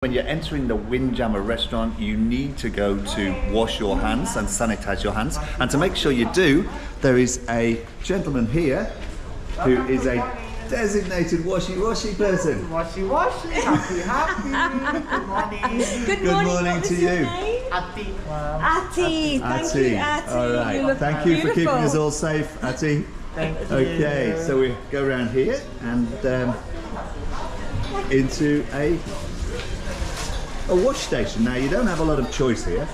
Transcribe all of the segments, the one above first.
When you're entering the Windjammer Restaurant, you need to go to wash your hands and sanitize your hands. And to make sure you do, there is a gentleman here who is a designated washy-washy person. Washy-washy, happy. Good morning. Good morning to you. Ati. Atty, thank you, Atty. All right, thank you for keeping us all safe, Atty. Thank you. Okay, so we go around here and into a wash station. Now, you don't have a lot of choice here.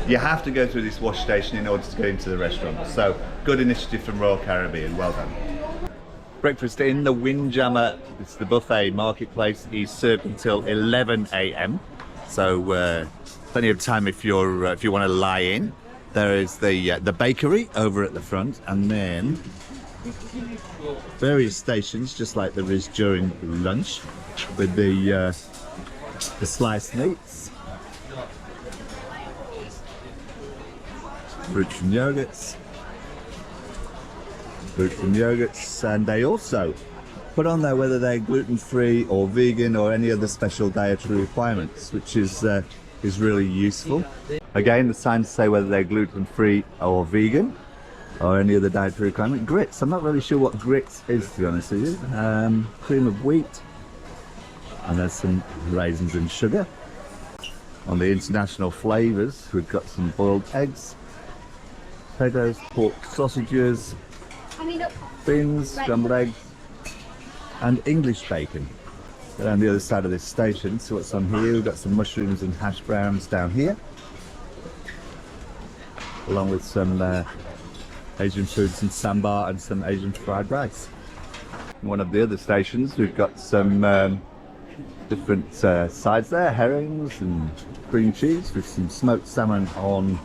You have to go through this wash station in order to get into the restaurant. So, good initiative from Royal Caribbean. Well done. Breakfast in the Windjammer, it's the buffet marketplace, is served until 11 a.m. So, plenty of time if you want to lie in. There is the bakery over at the front, and then various stations, just like there is during lunch, with the sliced meats, fruits and yogurts, and they also put on there whether they're gluten-free or vegan or any other special dietary requirements, which is really useful. Again, the signs say whether they're gluten-free or vegan or any other dietary requirement. Grits, I'm not really sure what grits is, to be honest with you. Cream of wheat. And there's some raisins and sugar. On the international flavours, we've got some boiled eggs, potatoes, pork sausages, beans, scrambled eggs, and English bacon. Go down the other side of this station, see what's on here. We've got some mushrooms and hash browns down here, along with some Asian foods and sambar and some Asian fried rice. In one of the other stations, we've got some different sides there, herrings and cream cheese with some smoked salmon on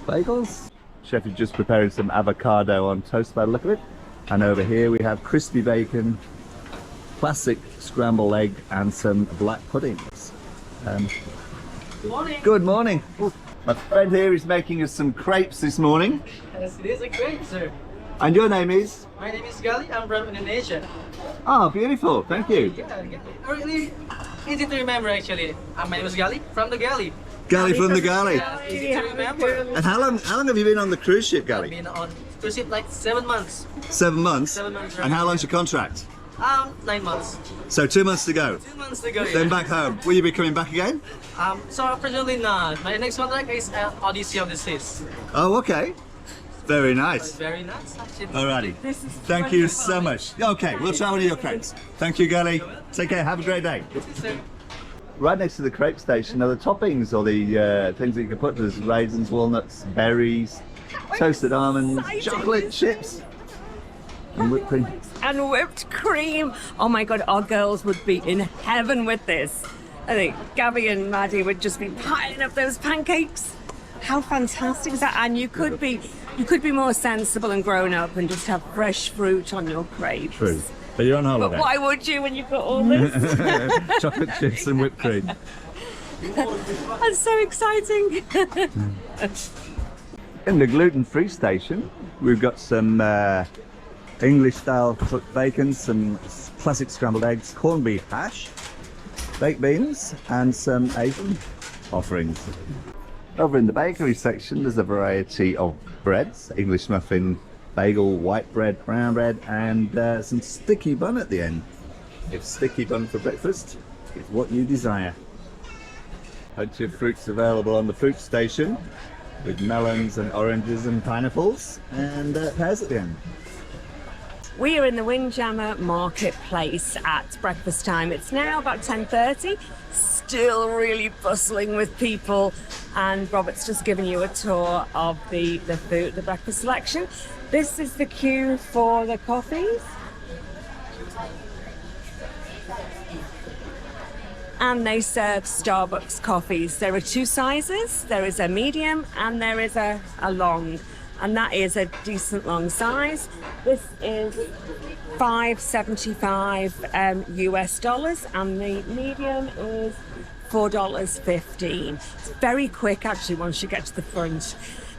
bagels. Chef is just preparing some avocado on toast by the look of it. And over here we have crispy bacon, classic scrambled egg, and some black puddings. Good morning. Good morning. My friend here is making us some crepes this morning. Yes, it is a great, sir. And your name is? My name is Gali. I'm from Indonesia. Oh, beautiful. Thank you. Yeah, really easy to remember actually. My name is Gali from the Gali. Gali from the Gali. Yeah, easy to remember. And how long have you been on the cruise ship, I've Gali? been on cruise ship like 7 months. 7 months? 7 months. And how long's your contract? 9 months. So 2 months to go. 2 months to go. Then Yeah. back home. Will you be coming back again? So unfortunately not. My next contract is Odyssey of the Seas. Oh, okay. Very nice. Very nice actually. Alrighty. Thank you so much. Okay, we'll try one of your crepes. Thank you, Gali. Take care. Have a great day. Sir. Right next to the crepe station are the toppings, or the things that you can put. There's raisins, walnuts, berries, toasted almonds, chocolate chips, and whipped cream. And whipped cream. Oh my God, our girls would be in heaven with this. I think Gabby and Maddie would just be piling up those pancakes. How fantastic is that? And you could be more sensible and grown up and just have fresh fruit on your crepes. True. But you're on holiday. But why would you when you've got all this? Chocolate chips and whipped cream. That's so exciting. In the gluten-free station, we've got some English-style cooked bacon, some classic scrambled eggs, corned beef hash, baked beans, and some Asian offerings. Over in the bakery section, there's a variety of breads: English muffin, bagel, white bread, brown bread, and some sticky bun at the end. If sticky bun for breakfast is what you desire. Plenty of fruits available on the fruit station, with melons and oranges and pineapples, and pears at the end. We are in the Windjammer Marketplace at breakfast time. It's now about 10:30, still really bustling with people, and Robert's just given you a tour of the food, the breakfast selection. This is the queue for the coffees. And they serve Starbucks coffees. There are 2 sizes. There is a medium and there is a long. And that is a decent long size. This is $5.75 US dollars, and the medium is $4.15. It's very quick actually once you get to the front.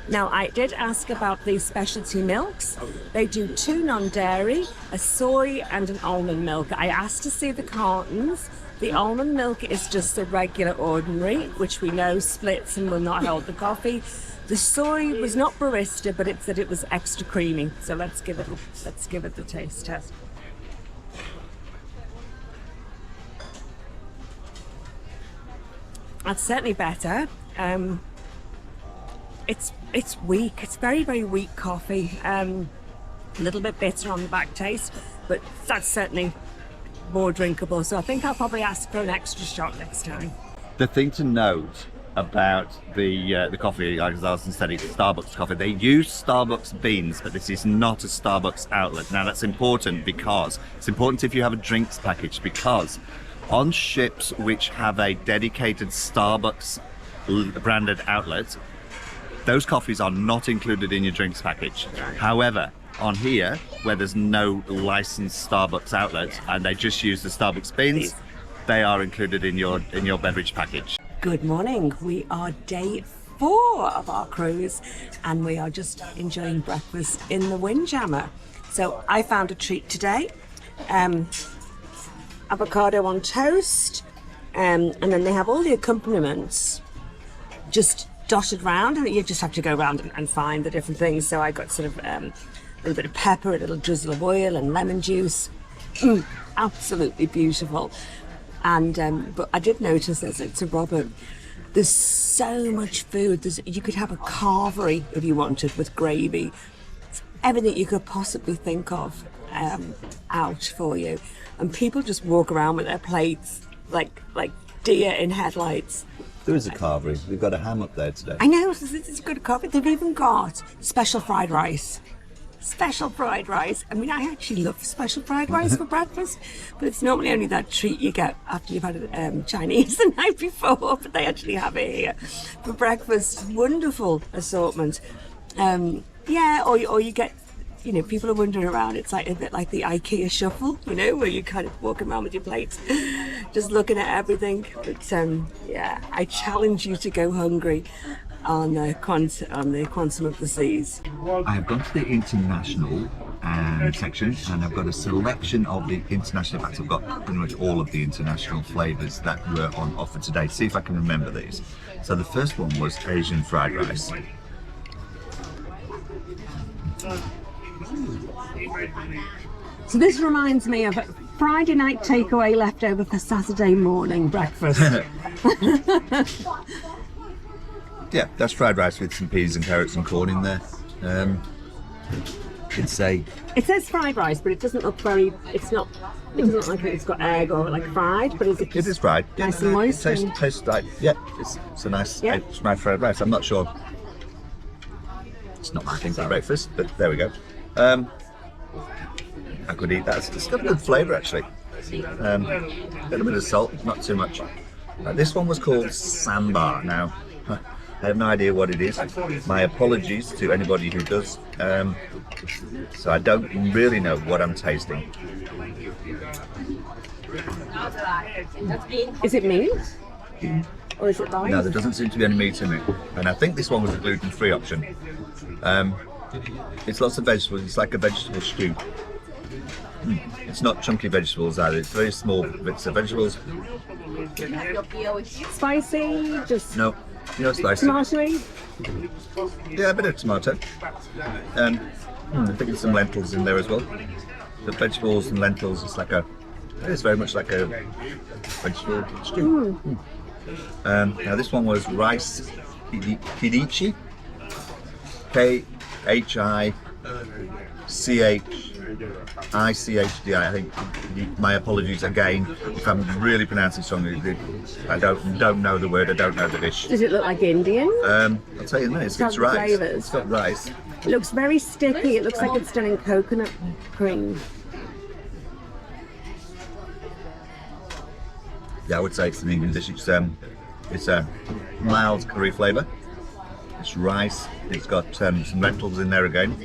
Now, I did ask about these specialty milks. They do 2 non-dairy, a soy and an almond milk. I asked to see the cartons. The almond milk is just the regular ordinary, which we know splits and will not hold the coffee. The soy was not barista, but it said it was extra creamy. So let's give it the taste test. That's certainly better. It's weak. It's very, very weak coffee. A little bit bitter on the back taste, but that's certainly more drinkable. So I think I'll probably ask for an extra shot next time. The thing to note about the coffee, like as Alison said, it's Starbucks coffee. They use Starbucks beans, but this is not a Starbucks outlet. Now that's important because it's important if you have a drinks package, because on ships which have a dedicated Starbucks branded outlet, those coffees are not included in your drinks package. However, on here, where there's no licensed Starbucks outlet and they just use the Starbucks beans, they are included in your beverage package. Good morning. We are day 4 of our cruise and we are just enjoying breakfast in the Windjammer. So I found a treat today. Avocado on toast, and then they have all the accompaniments just dotted round, and you just have to go around and find the different things. So I got sort of a little bit of pepper, a little drizzle of oil and lemon juice. Absolutely beautiful. And but I did notice, as to Robert, there's so much food. You could have a carvery if you wanted with gravy. Everything you could possibly think of out for you, and people just walk around with their plates like deer in headlights. There is a carvery. We've got a ham up there today. I know, it's good coffee. They've even got special fried rice. Special fried rice. I mean, I actually love special fried rice for breakfast, but it's normally only that treat you get after you've had Chinese the night before, but they actually have it here for breakfast. Wonderful assortment. Yeah, or you get, you know, people are wandering around. It's like a bit like the IKEA shuffle, you know, where you're kind of walking around with your plates, just looking at everything. But yeah, I challenge you to go hungry on the Quantum of the Seas. I have gone to the international section, and I've got a selection of the international. In fact, I've got pretty much all of the international flavours that were on offer today. See if I can remember these. So the first one was Asian fried rice. So this reminds me of a Friday night takeaway leftover for Saturday morning breakfast. Yeah, that's fried rice with some peas and carrots and corn in there. It says fried rice, but it doesn't look very. It doesn't look like it's got egg or like fried, but is it? It is fried. Nice and moist. It tastes like, yeah, it's a nice fried rice. I'm not sure. It's not my thing for breakfast, but there we go. I could eat that. It's got a good flavour actually. A little bit of salt, not too much. This one was called sambar. Now, I have no idea what it is. My apologies to anybody who does. So I don't really know what I'm tasting. Is it meat? Or is it rice? No, there doesn't seem to be any meat in it. And I think this one was a gluten-free option. It's lots of vegetables. It's like a vegetable stew. It's not chunky vegetables either. It's very small bits of vegetables. Spicy? Just No, spicy. tomatoey? Yeah, a bit of tomato. I think there's some lentils in there as well. The vegetables and lentils, it's very much like a vegetable stew. Now this one was rice kidichi. KHICHDI. I think. My apologies again if I'm really pronouncing it wrong. I don't know the word. I don't know the dish. Does it look like Indian? I'll tell you this. It's rice. Flavours. It's got rice. It looks very sticky. It looks like it's done in coconut cream. Yeah, I would say it's an Indian dish. It's a mild curry flavour. It's rice. It's got some lentils in there again.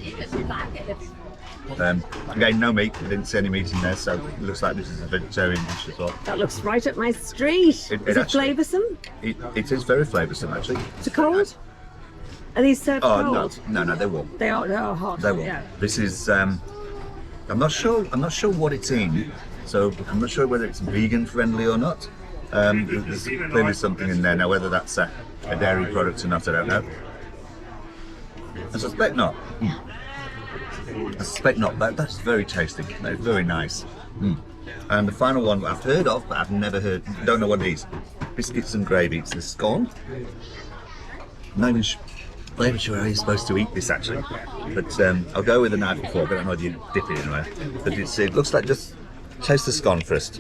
Again, no meat. I didn't see any meat in there, so it looks like this is a vegetarian dish as well. That looks right up my street. Is it flavoursome? It is very flavoursome, actually. Is it cold? Are these served cold? No, they're warm. They are hot. They're warm. Yeah. This is. I'm not sure what it's in. so I'm not sure whether it's vegan friendly or not. There's clearly something in there now. Whether that's a dairy product or not, I don't know. I suspect not. I suspect not. That's very tasty. That's very nice. And the final one I've heard of, but I've never heard. Don't know what it is. Biscuits and gravy. It's the scone. Not even sure how you're supposed to eat this actually, but I'll go with a knife and fork. I don't know whether you dip it in there. But it looks like just taste the scone first.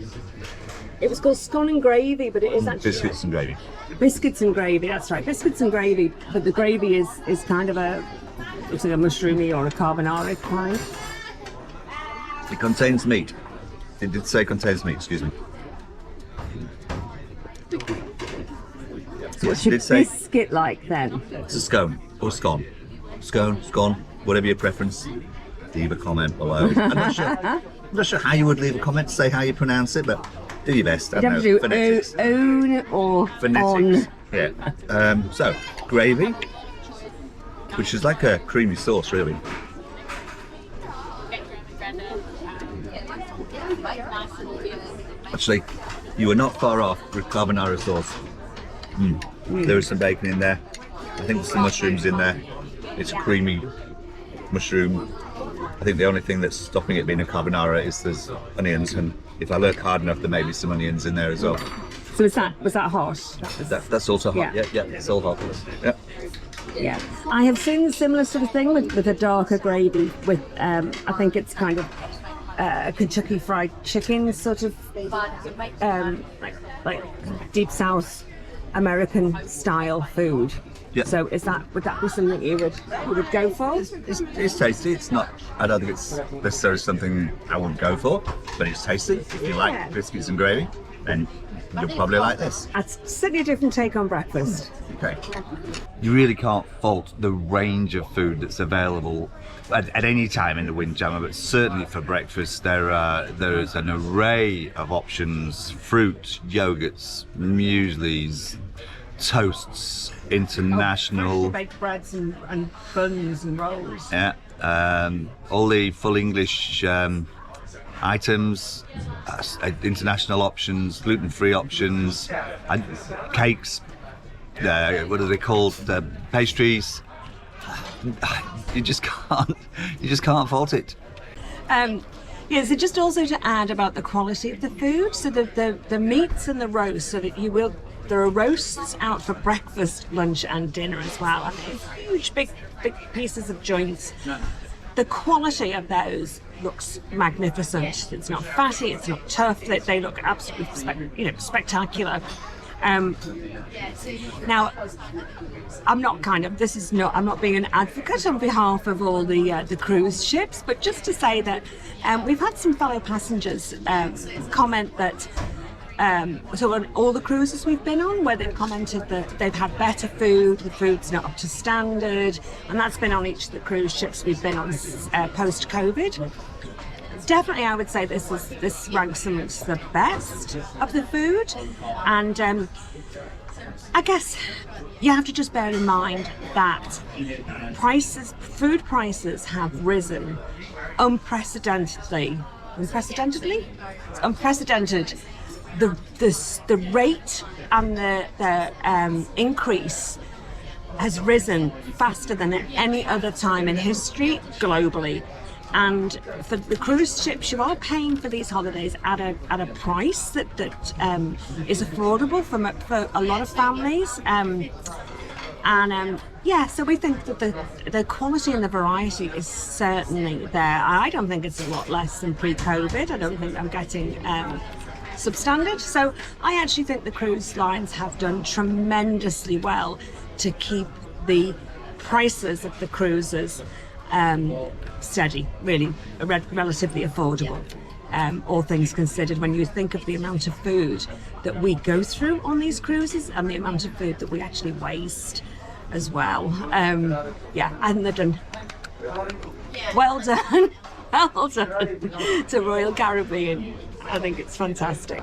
It was called scone and gravy, but it is actually Biscuits and gravy. biscuits and gravy. That's right, biscuits and gravy. But the gravy is kind of it's like a mushroomy or a carbonara kind. It contains meat. It did say contains meat. Excuse me. So what's your biscuit like then? It's a scone or scone. Scone, whatever your preference. Leave a comment below. I'm not sure how you would leave a comment to say how you pronounce it, but do your best. I don't know. Do Phonetics. own or Phonetics. on. Yeah. So gravy, which is like a creamy sauce, really. Actually, you were not far off with carbonara sauce. There is some bacon in there. I think there's some mushrooms in there. It's a creamy mushroom. I think the only thing that's stopping it being a carbonara is there's onions, and if I look hard enough, there may be some onions in there as well. So was that hot? That's also hot. Yeah, it's all hot. Yeah. Yeah, I have seen a similar sort of thing with a darker gravy. With I think it's kind of Kentucky Fried Chicken sort of like deep South American style food. Yeah. So would that be something you would go for? It's tasty. It's not. I don't think it's necessarily something I would go for, but it's tasty. If you like biscuits and gravy, then you'll probably like this. That's certainly a different take on breakfast. Okay. You really can't fault the range of food that's available at any time in the Windjammer, but certainly for breakfast there is an array of options: fruit, yogurts, mueslis, toasts, international baked breads and buns and rolls. Yeah, all the full English items, international options, gluten-free options, and cakes. What are they called? Pastries. You just can't fault it. Yeah, so just also to add about the quality of the food, so the meats and the roasts, so that there are roasts out for breakfast, lunch and dinner as well. And huge big pieces of joints. The quality of those looks magnificent. It's not fatty, it's not tough. They look absolutely spectacular. Now, I'm not being an advocate on behalf of all the cruise ships, but just to say that we've had some fellow passengers comment that so on all the cruises we've been on, where they've commented that they've had better food, the food's not up to standard, and that's been on each of the cruise ships we've been on post-COVID. Definitely, I would say this ranks amongst the best of the food, and I guess you have to just bear in mind that food prices have risen unprecedentedly. It's unprecedented. The rate and the increase has risen faster than at any other time in history globally. And for the cruise ships, you are paying for these holidays at a price that is affordable for a lot of families. So we think that the quality and the variety is certainly there. I don't think it's a lot less than pre-COVID. I don't think I'm getting substandard. So I actually think the cruise lines have done tremendously well to keep the prices of the cruises steady, really relatively affordable, all things considered, when you think of the amount of food that we go through on these cruises and the amount of food that we actually waste as well. I think they've done well done to Royal Caribbean. I think it's fantastic.